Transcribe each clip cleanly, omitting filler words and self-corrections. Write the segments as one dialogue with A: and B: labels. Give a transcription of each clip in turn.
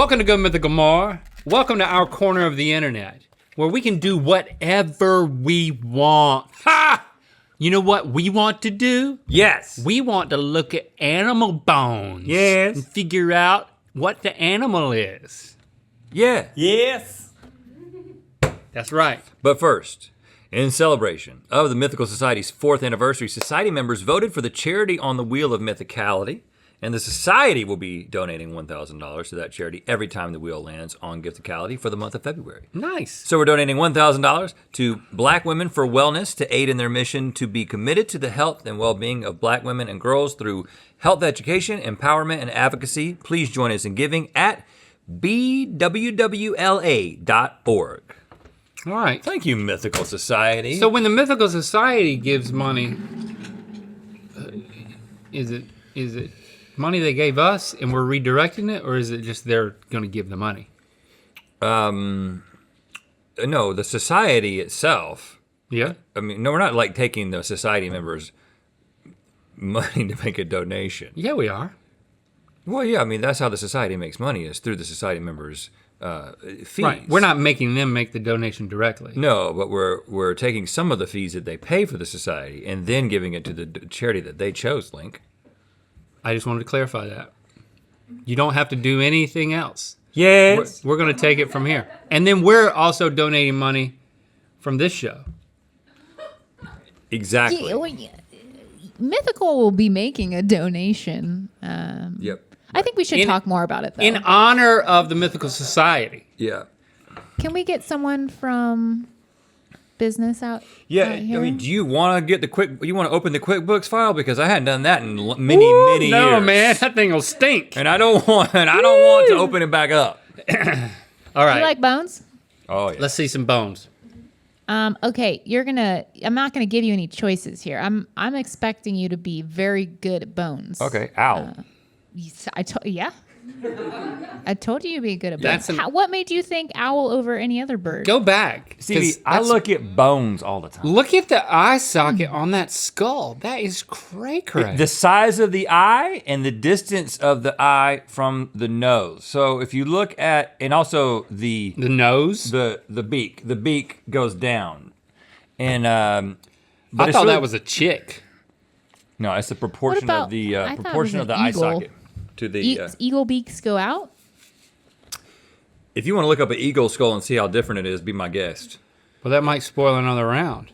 A: Welcome to Go Mythical More. Welcome to our corner of the internet, where we can do whatever we want. Ha! You know what we want to do?
B: Yes.
A: We want to look at animal bones.
B: Yes.
A: And figure out what the animal is.
B: Yeah.
C: Yes.
A: That's right.
B: But first, in celebration of the Mythical Society's 4th anniversary, Society members voted for the charity on the Wheel of Mythicality, and the Society will be donating $1,000 to that charity every time the wheel lands on Gifticality for the month of February.
A: Nice.
B: So we're donating $1,000 to Black Women for Wellness to aid in their mission to be committed to the health and well-being of Black women and girls through health education, empowerment, and advocacy. Please join us in giving at bwwla.org.
A: All right.
B: Thank you, Mythical Society.
A: So when the Mythical Society gives money, is it money they gave us and we're redirecting it, or is it just they're gonna give the money?
B: No, the society itself.
A: Yeah.
B: I mean, no, we're not like taking the society members' money to make a donation.
A: Yeah, we are.
B: Well, yeah, I mean, that's how the society makes money, is through the society members' fees.
A: Right. We're not making them make the donation directly.
B: No, but we're taking some of the fees that they pay for the society and then giving it to the charity that they chose, Link.
A: I just wanted to clarify that. You don't have to do anything else.
B: Yes.
A: We're gonna take it from here. And then we're also donating money from this show.
B: Exactly.
D: Yeah, well, yeah. Mythical will be making a donation.
B: Yep.
D: I think we should talk more about it though.
A: In honor of the Mythical Society.
B: Yeah.
D: Can we get someone from business out?
B: Yeah,
D: out
B: I
D: here?
B: mean, do you want to open the QuickBooks file? Because I hadn't done that in many years.
A: No, man, that thing will stink.
B: And I don't want to open it back up.
A: All right.
D: You like bones?
B: Oh, yeah.
A: Let's see some bones.
D: Okay, I'm not gonna give you any choices here. I'm expecting you to be very good at bones.
B: Okay, ow.
D: Yeah. I told you you'd be good at
A: That's
D: bones. What made you think owl over any other bird?
A: Go back. 'cause
C: See, I
A: that's-
C: look at bones all the time.
A: Look at the eye socket on that skull. That is cray.
C: The size of the eye and the distance of the eye from the nose. So if you look at, and also the
A: nose.
C: beak. The beak goes down. And
A: I
C: but it's
A: thought
C: really-
A: that was a chick.
C: no, it's the proportion
D: about-
C: of the
D: I thought it
C: proportion
D: was
C: of the
D: an
C: eye
D: eagle.
C: socket to the.
D: Eagle beaks go out?
B: If you want to look up an eagle skull and see how different it is, be my guest.
A: Well, that might spoil another round.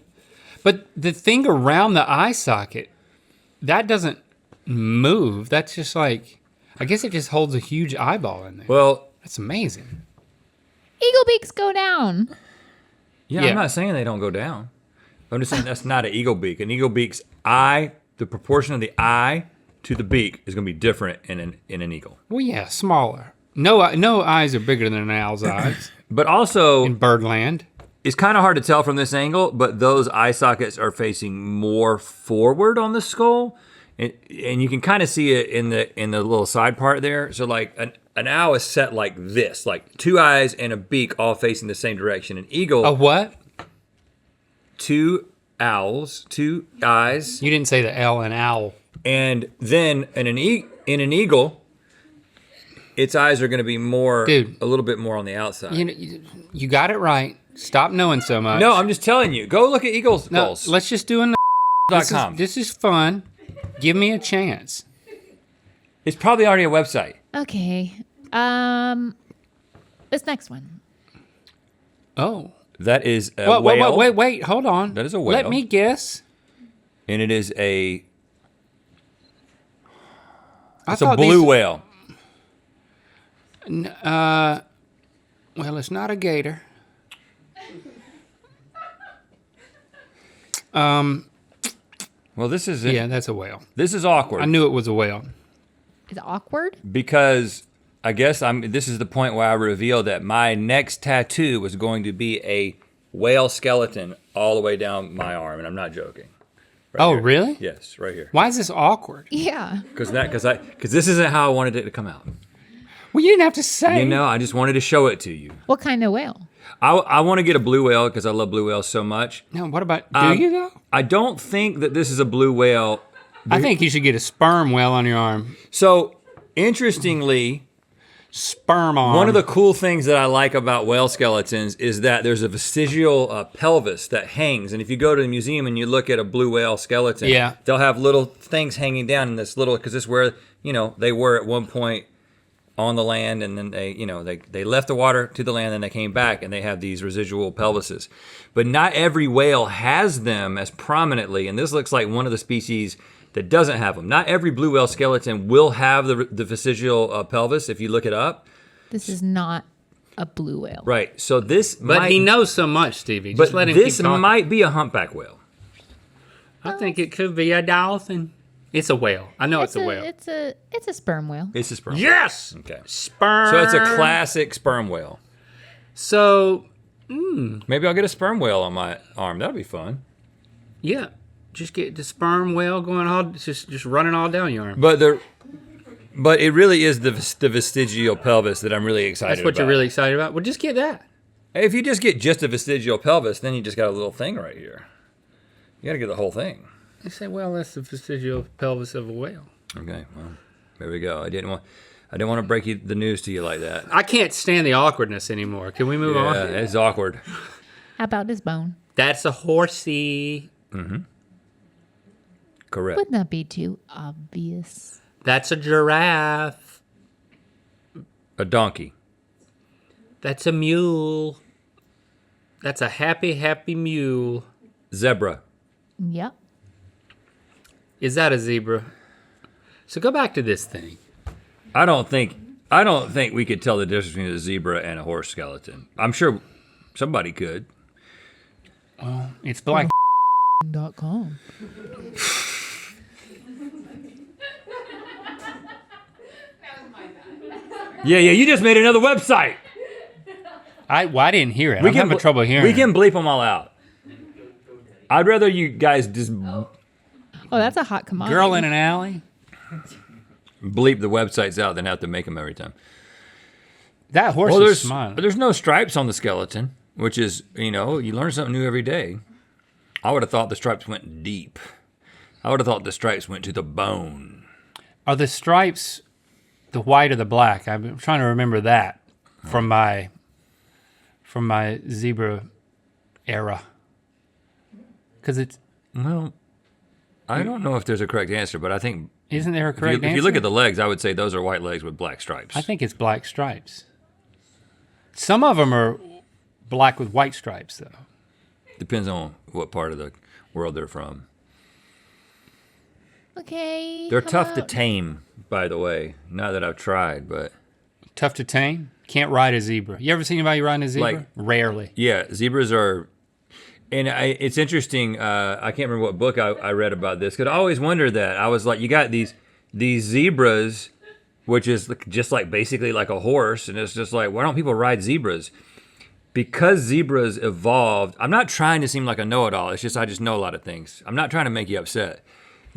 A: But the thing around the eye socket, that doesn't move. That's just like, I guess it just holds a huge eyeball in there.
B: Well,
A: That's amazing.
D: Eagle beaks go down.
B: yeah,
A: Yeah.
B: I'm not saying they don't go down. I'm just saying that's not an eagle beak. An eagle beak's eye, the proportion of the eye to the beak is going to be different in an eagle.
A: Well, yeah, smaller. No eyes are bigger than an owl's eyes
B: But also,
A: in birdland.
B: it's kind of hard to tell from this angle, but those eye sockets are facing more forward on the skull, and you can kind of see it in the little side part there. So like an owl is set like this, like two eyes and a beak all facing the same direction. An eagle,
A: A what?
B: two owls, two eyes,
A: You didn't say the L in owl.
B: and then in an eagle, its eyes are going to be more,
A: Dude.
B: a little bit more on the outside.
A: You got it right. Stop knowing so much.
B: No, I'm just telling you. Go look at eagle
A: No,
B: skulls.
A: let's just do
B: .com.
A: This is fun. Give me a chance.
B: It's probably already a website.
D: Okay. This next one.
A: Oh.
B: That is a
A: Whoa,
B: whale.
A: wait, hold on.
B: That is a whale.
A: Let me guess.
B: And it is
A: I
B: it's a
A: thought
B: blue
A: these-
B: whale.
A: Well, it's not a gator.
B: Well, this is
A: Yeah, that's a whale.
B: This is awkward.
A: I knew it was a whale.
D: Is it awkward?
B: because I guess this is the point where I revealed that my next tattoo was going to be a whale skeleton all the way down my arm, and I'm not joking. Right
A: Oh,
B: here.
A: really?
B: Yes, right here.
A: Why is this awkward?
D: Yeah.
B: Because this isn't how I wanted it to come out.
A: Well, you didn't have to say.
B: You know, I just wanted to show it to you.
D: What kind of whale?
B: I want to get a blue whale because I love blue whales so much.
A: No, what about, do you though?
B: I don't think that this is a blue whale.
A: I think you should get a sperm whale on your arm.
B: So, interestingly,
A: sperm arm.
B: One of the cool things that I like about whale skeletons is that there's a vestigial pelvis that hangs. And if you go to the museum and you look at a blue whale skeleton, they'll have little things hanging down in this little, because this is where, they were at one point on the land, and then they left the water to the land, and they came back, and they have these residual pelvises. But not every whale has them as prominently, and this looks like one of the species that doesn't have them. Not every blue whale skeleton will have the vestigial pelvis if you look it up.
D: This is not a blue whale.
B: Right, so this
A: he knows so much, Stevie. Just let him
B: this
A: keep talking.
B: might be a humpback whale.
A: I think it could be a dolphin. It's a whale. I know it's a whale.
D: It's a sperm whale.
B: It's a sperm.
A: Yes!
B: Okay.
A: Sperm.
B: So it's a classic sperm whale.
A: So,
B: Maybe I'll get a sperm whale on my arm. That'll be fun.
A: yeah. Just get the sperm whale going all, just running all down your arm.
B: But it really is the vestigial pelvis that I'm really excited about.
A: That's what you're really excited about? Well, just get that.
B: If you just get just a vestigial pelvis, then you just got a little thing right here. You got to get the whole thing.
A: You say, well, that's the vestigial pelvis of a whale.
B: Okay, well, there we go. I didn't want to break the news to you like that.
A: I can't stand the awkwardness anymore. Can we move on?
B: Yeah, it's awkward.
D: How about this bone?
A: That's a horsey.
B: Correct.
D: Wouldn't that be too obvious?
A: That's a giraffe.
B: A donkey.
A: That's a mule. That's a happy mule.
B: Zebra.
D: Yep.
A: Is that a zebra? So go back to this thing.
B: I don't think we could tell the difference between a zebra and a horse skeleton. I'm sure somebody could.
A: It's black.
D: .com.
B: Yeah, you just made another website.
A: I didn't hear it. I'm having trouble hearing
B: We
A: it.
B: can bleep them all out. I'd rather you guys just
D: Oh, that's a hot commodity.
A: Girl in an alley?
B: bleep the websites out than have to make them every time.
A: That horse
B: Well,
A: is smiling.
B: there's no stripes on the skeleton, which is, you learn something new every day. I would have thought the stripes went deep. I would have thought the stripes went to the bone.
A: Are the stripes the white or the black? I'm trying to remember that from my zebra era. Because it's,
B: Well, I don't know if there's a correct answer, but I think
A: isn't there a correct
B: if
A: answer?
B: you look at the legs, I would say those are white legs with black stripes.
A: I think it's black stripes. Some of them are black with white stripes, though.
B: Depends on what part of the world they're from.
D: Okay.
B: They're
D: how
B: tough to
D: about-
B: tame, by the way. Not that I've tried, but
A: Tough to tame. Can't ride a zebra. You ever seen anybody riding a zebra?
B: Like-
A: Rarely.
B: yeah, zebras are. And it's interesting. I can't remember what book I read about this. Because I always wondered that. I was like, you got these zebras, which is just like basically like a horse, and it's just like, why don't people ride zebras? Because zebras evolved. I'm not trying to seem like a know-it-all. It's just I just know a lot of things. I'm not trying to make you upset.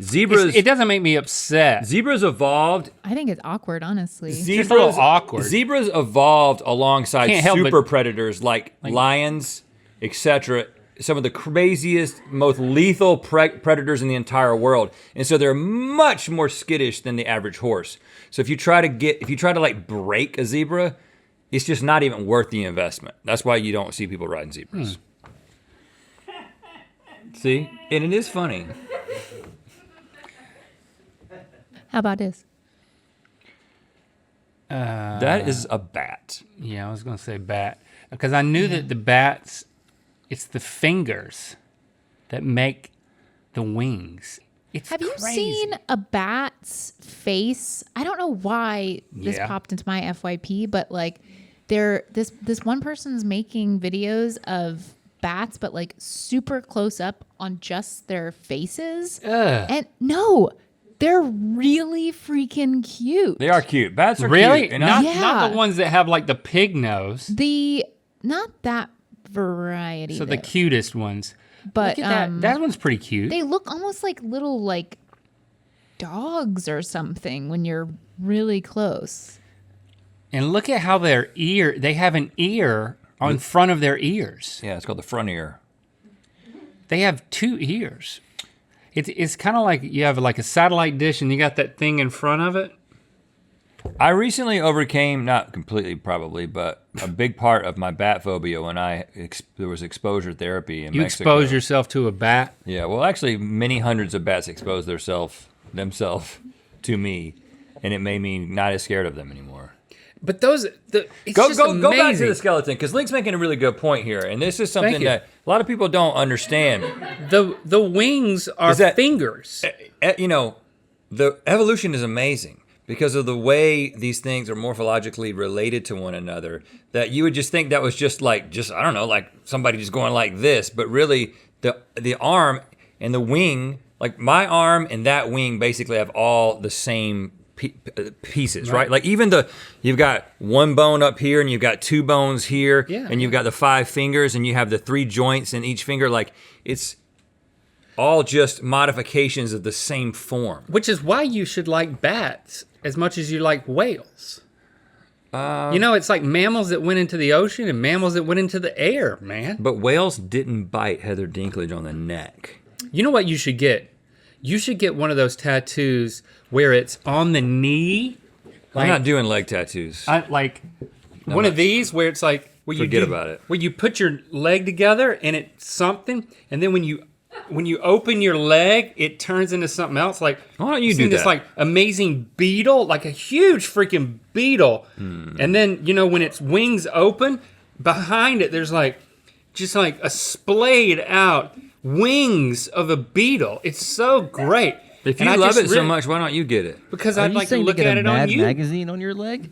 B: Zebras.
A: It doesn't make me upset.
B: Zebras evolved.
D: I think it's awkward, honestly.
A: just a little awkward.
B: Zebras evolved alongside
A: Can't help
B: super
A: but-
B: predators like lions, etc. Some of the craziest, most lethal predators in the entire world, and so they're much more skittish than the average horse. So if you try to like break a zebra, it's just not even worth the investment. That's why you don't see people riding zebras. See, and it is funny.
D: How about this?
B: That is a bat.
A: Yeah, I was going to say bat. Because I knew that the bats, it's the fingers that make the wings. It's
D: Have you
A: crazy.
D: seen a bat's face? I don't know why this
A: Yeah.
D: popped into my FYP, but like this one person's making videos of bats, but like super close up on just their faces.
A: Ugh.
D: And no, they're really freaking cute.
B: They are cute. Bats are
A: Really?
B: cute. And
A: Not,
D: Yeah.
A: not the ones that have like the pig nose.
D: Not that variety.
A: So the
D: though.
A: cutest ones.
D: But
A: Look at that. That one's pretty cute.
D: they look almost like little like dogs or something when you're really close.
A: And look at how they have an ear on front of their ears.
B: yeah, it's called the front ear.
A: They have two ears. It's kind of like you have like a satellite dish and you got that thing in front of it.
C: I recently overcame, not completely probably, but a big part of my bat phobia when there was exposure therapy in
A: You
C: Mexico.
A: expose yourself to a bat.
C: Yeah, well, actually, many hundreds of bats expose themselves to me, and it made me not as scared of them anymore.
A: But it's
C: Go
A: just
C: back to
A: amazing.
C: the skeleton, because Link's making a really good point here, and this is something
A: you.
C: that a lot of people don't understand.
A: The wings are
C: Is that-
A: fingers.
C: You know, the evolution is amazing because of the way these things are morphologically related to one another, that you would just think that was just I don't know, like somebody just going like this, but really the arm and the wing, like my arm and that wing basically have all the same pieces, right? Like even you've got one bone up here and you've got two bones here, and you've got the 5 fingers and you have the 3 joints in each finger, like it's all just modifications of the same form.
A: Which is why you should like bats as much as you like whales. You know, it's like mammals that went into the ocean and mammals that went into the air, man.
C: But whales didn't bite Heather Dinklage on the neck.
A: You know what you should get? You should get one of those tattoos where it's on the knee.
C: I'm not doing leg tattoos.
A: One of these where it's like where you
C: Forget about it.
A: Where you put your leg together and it's something, and then when you open your leg, it turns into something else. Like,
C: why don't you
A: you've
C: do
A: seen this
C: that?
A: like amazing beetle, like a huge freaking beetle, and then when its wings open, behind it there's just like a splayed out wings of a beetle. It's so great.
C: If
A: And
C: you
A: I
C: love
A: just
C: it so
A: really-
C: much, why don't you get it?
A: because
E: Are
A: I'd
E: you
A: like to
E: saying
A: look
E: get
A: at
E: a
A: it on
E: Mad
A: you.
E: magazine on your leg?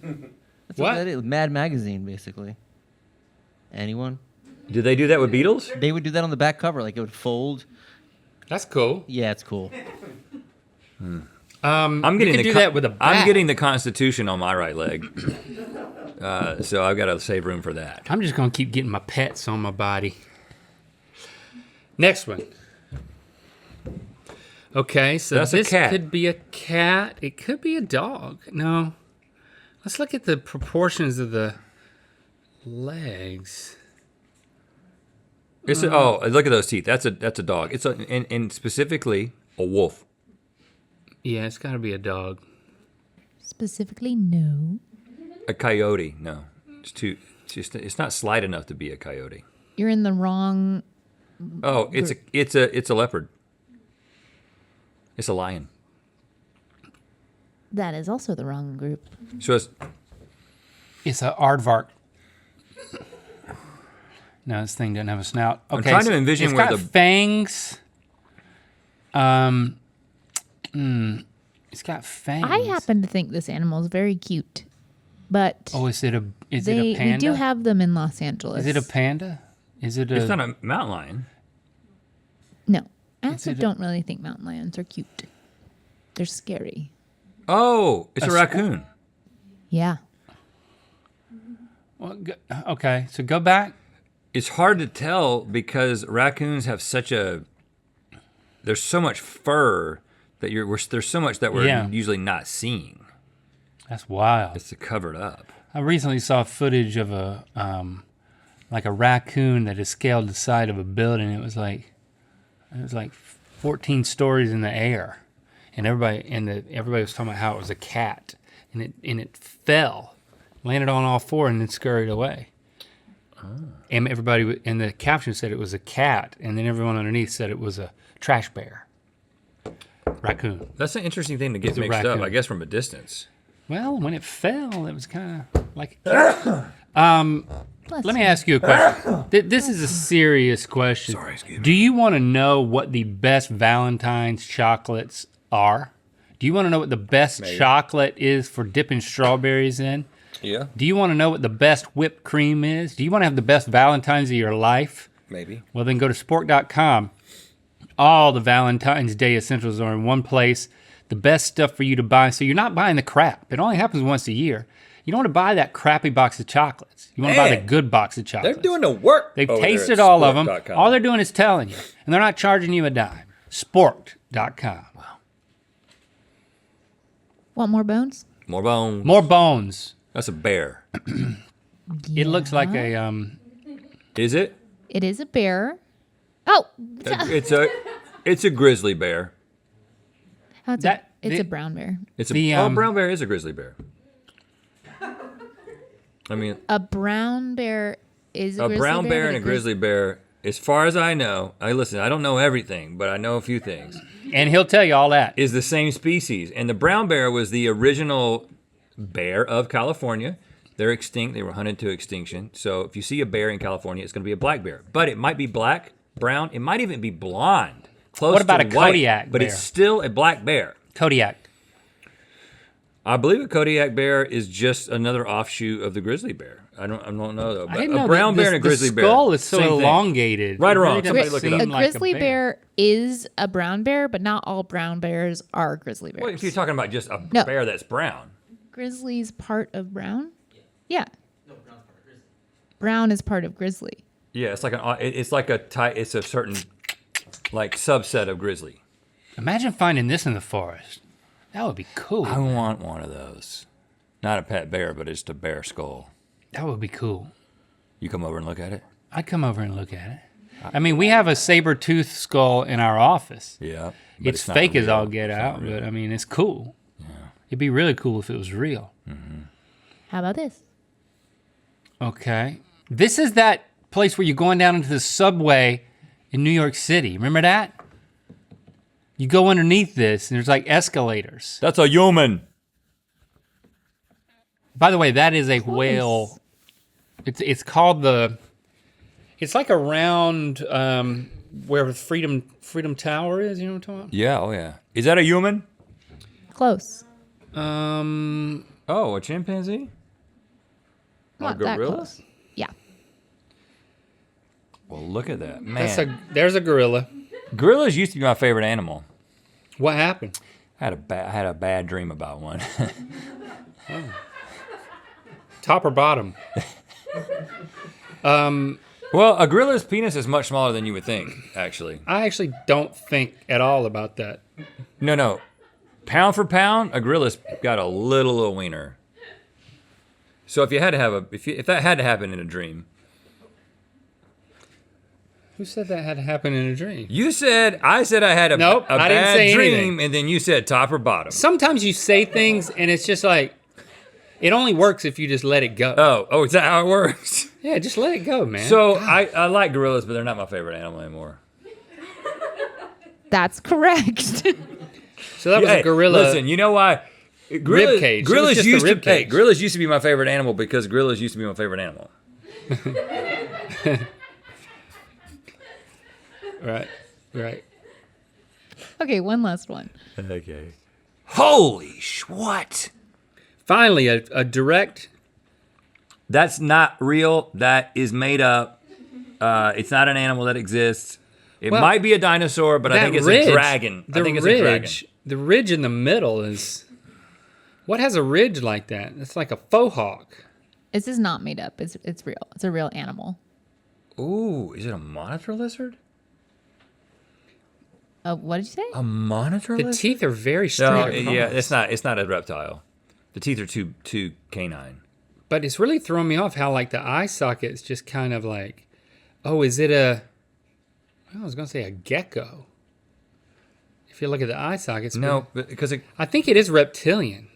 E: That's
A: What?
E: that is. Mad magazine, basically. Anyone?
C: Do they do that with beetles?
E: They would do that on the back cover, like it would fold.
A: That's cool.
E: Yeah, it's cool.
C: I'm getting
A: could do that with a
C: I'm
A: bat.
C: getting the Constitution on my right leg, so I've got to save room for that.
A: I'm just gonna keep getting my pets on my body. Next one. Okay, so
C: That's a
A: this
C: cat.
A: could be a cat. It could be a dog. No. Let's look at the proportions of the legs.
C: It's oh, look at those teeth. That's a dog. It's and specifically a wolf.
A: Yeah, it's got to be a dog.
D: Specifically, no.
C: A coyote. No, it's not slight enough to be a coyote.
D: You're in the wrong.
C: Oh, it's a leopard. It's a lion.
D: That is also the wrong group.
C: So
A: It's a aardvark. No, this thing doesn't have a snout. Okay,
C: I'm trying to envision
A: it's
C: where
A: got
C: the
A: fangs. It's got fangs.
D: I happen to think this animal is very cute, but
A: Oh, is it a panda?
D: we do have them in Los Angeles.
A: Is it a panda? Is it a?
C: it's not a mountain lion.
D: No, I
A: Is
D: also
A: it a-
D: don't really think mountain lions are cute. They're scary.
C: Oh, it's a
A: A
C: raccoon.
D: Yeah.
A: Well, okay, so go back.
C: It's hard to tell because raccoons have there's so much fur that there's so much that we're
A: Yeah.
C: usually not seeing.
A: That's wild.
C: It's covered up.
A: I recently saw footage of a raccoon that had scaled the side of a building. It was like 14 stories in the air, and everybody was talking about how it was a cat, and it fell, landed on all 4, and then scurried away. And and the caption said it was a cat, and then everyone underneath said it was a trash bear. Raccoon.
C: That's an interesting thing to get
A: It's a
C: mixed up,
A: raccoon.
C: I guess, from a distance.
A: Well, when it fell, it was kind of like a cat.
D: Bless
A: Let me
D: you.
A: ask you a question. This is a serious question.
C: Sorry, excuse me.
A: Do you want to know what the best Valentine's chocolates are? Do you want to know what the best chocolate is for dipping strawberries in?
C: Yeah,
A: Do you want to know what the best whipped cream is? Do you want to have the best Valentine's of your life?
C: maybe.
A: Well, then go to sport.com. All the Valentine's Day essentials are in one place. The best stuff for you to buy. So you're not buying the crap. It only happens once a year. You don't want to buy that crappy box of chocolates. You want to buy the
C: Man,
A: good box of
C: They're
A: chocolates.
C: doing the work.
A: They've
C: over there
A: tasted
C: at
A: all of them.
C: sport.com.
A: All they're doing is telling you. And they're not charging you a dime. Sport.com.
D: Want more bones?
C: More bones.
A: More bones.
C: That's a bear.
A: It looks like a
C: Is it?
D: It is a bear. Oh,
C: It's a grizzly bear.
D: it's
A: That-
D: a
A: the-
D: brown bear.
C: It's
A: The,
C: a brown bear is a grizzly bear.
B: I mean,
D: A brown bear is a grizzly
B: brown
D: bear,
B: bear
D: but
B: and a grizzly bear, as far as I know, I don't know everything, but I know a few things,
A: And he'll tell you all that.
B: is the same species. And the brown bear was the original bear of California. They're extinct. They were hunted to extinction. So if you see a bear in California, it's going to be a black bear. But it might be black, brown. It might even be blonde. Close
A: What about
B: to
A: a
B: white,
A: Kodiak
B: but
A: bear?
B: it's still a black bear.
A: Kodiak.
B: I believe a Kodiak bear is just another offshoot of the grizzly bear. I don't know though.
A: I
B: But
A: didn't know
B: a brown
A: that
B: bear and a grizzly
A: the
B: bear.
A: skull is so
B: same thing.
A: elongated.
B: Right or
A: It
B: wrong?
A: really
B: Somebody
A: doesn't
B: look it
A: seem
B: up.
D: a
A: like
D: grizzly bear is a brown bear, but not all brown bears are grizzly bears.
B: Well, if you're talking about just a
D: No.
B: bear that's brown.
D: Grizzly's part of brown? Yeah. No, brown's part of grizzly. Brown is part of grizzly.
B: Yeah, it's like a type. It's a certain like subset of grizzly.
A: Imagine finding this in the forest. That would be cool.
B: I want one of those. Not a pet bear, but just a bear skull.
A: That would be cool.
B: You come over and look at it?
A: I'd come over and look at it. I mean, we have a saber-tooth skull in our office.
B: Yeah. but
A: It's
B: not
A: fake as
B: real.
A: all get
B: It's not
A: out,
B: real.
A: but I mean, it's cool. Yeah. It'd be really cool if it was real.
D: How about this?
A: Okay. This is that place where you're going down into the subway in New York City. Remember that? You go underneath this, and there's like escalators.
B: That's a human.
A: By the way, that is a whale. It's called the. It's like around where Freedom Tower is. You know what I'm talking about?
B: Yeah, oh yeah. Is that a human?
D: Close.
B: Oh, a chimpanzee?
D: Not
B: a
D: that
B: gorilla?
D: close. Yeah.
B: Well, look at that. Man.
A: There's a gorilla.
B: Gorillas used to be my favorite animal.
A: What happened?
B: I had a bad dream about one.
A: Top or bottom?
B: Well, a gorilla's penis is much smaller than you would think, actually.
A: I actually don't think at all about that.
B: No. Pound for pound, a gorilla's got a little wiener. So if you had to have if that had to happen in a dream,
A: Who said that had to happen in a dream?
B: I said I had a
A: Nope,
B: a
A: I didn't
B: bad
A: say
B: dream,
A: anything.
B: and then you said top or bottom.
A: Sometimes you say things and it's just like, it only works if you just let it go.
B: Oh, is that how it works?
A: Yeah, just let it go, man.
B: So I like gorillas, but they're not my favorite animal anymore.
D: That's correct.
A: So that was
B: Hey,
A: a gorilla.
B: Listen, you know why?
A: Rib cage. It was
B: Gorillas
A: just a
B: used
A: rib
B: to. Hey,
A: cage.
B: gorillas used to be my favorite animal because gorillas used to be my favorite animal.
A: Right.
D: Okay, one last one.
B: Okay. Holy what?
A: Finally, a direct.
B: That's not real. That is made up. It's not an animal that exists. It
A: Well,
B: might be a dinosaur, but I think it's a dragon. I think it's a dragon.
A: The ridge in the middle is. What has a ridge like that? It's like a faux hawk.
D: This is not made up. It's real. It's a real animal.
B: Ooh, is it a monitor lizard?
D: What did you say?
B: A monitor
A: The
B: lizard?
A: teeth are very straight.
B: No,
A: across.
B: yeah, it's not a reptile. The teeth are too canine.
A: But it's really throwing me off how like the eye socket's just kind of like, oh, is it a? Well, I was gonna say a gecko. If you look at the eye sockets,
B: No, because
A: I think it is reptilian.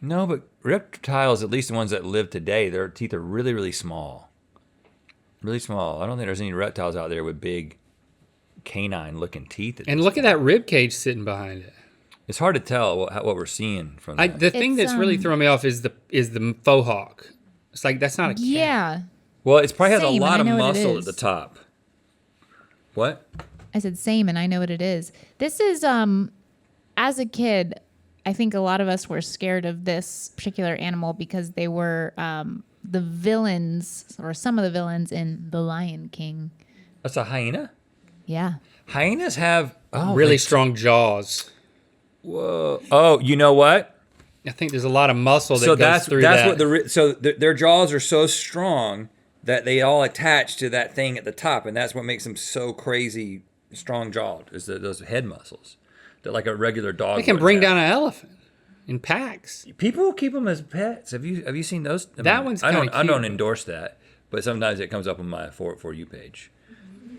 B: no, but reptiles, at least the ones that live today, their teeth are really, really small. Really small. I don't think there's any reptiles out there with big canine-looking teeth.
A: And look at that rib cage sitting behind it.
B: It's hard to tell what we're seeing from that.
A: The thing
D: It's,
A: that's really throwing me off is the faux hawk. It's like that's not a cat.
D: Yeah.
B: Well, it probably has a
D: Same,
B: lot
D: I
B: of
D: know what it
B: muscle at
D: is.
B: the top. What?
D: I said same, and I know what it is. This is as a kid, I think a lot of us were scared of this particular animal because they were the villains or some of the villains in The Lion King.
B: That's a hyena?
D: Yeah.
B: Hyenas have
A: Really strong jaws.
B: Whoa. Oh, you know what?
A: I think there's a lot of muscle that
B: So
A: goes through that.
B: what their jaws are so strong that they all attach to that thing at the top, and that's what makes them so crazy strong jawed. Is those head muscles that like a regular dog?
A: They can
B: wouldn't
A: bring
B: have.
A: down an elephant in packs.
B: People keep them as pets. Have you seen those?
A: That one's
B: I don't
A: kinda
B: I don't
A: cute.
B: endorse that, but sometimes it comes up on my for you page.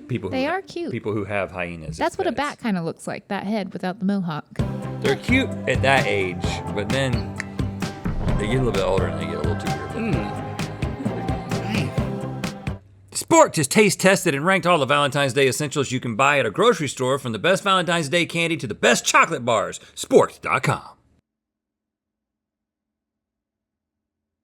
B: People
D: They
B: who,
D: are cute.
B: People who have hyenas. as
D: That's what a
B: pets.
D: bat kind of looks like, that head without the mohawk.
B: They're cute at that age, but then they get a little bit older and they get a little too weird.
C: Sporked has taste tested and ranked all the Valentine's Day essentials you can buy at a grocery store, from the best Valentine's Day candy to the best chocolate bars. Sporked.com.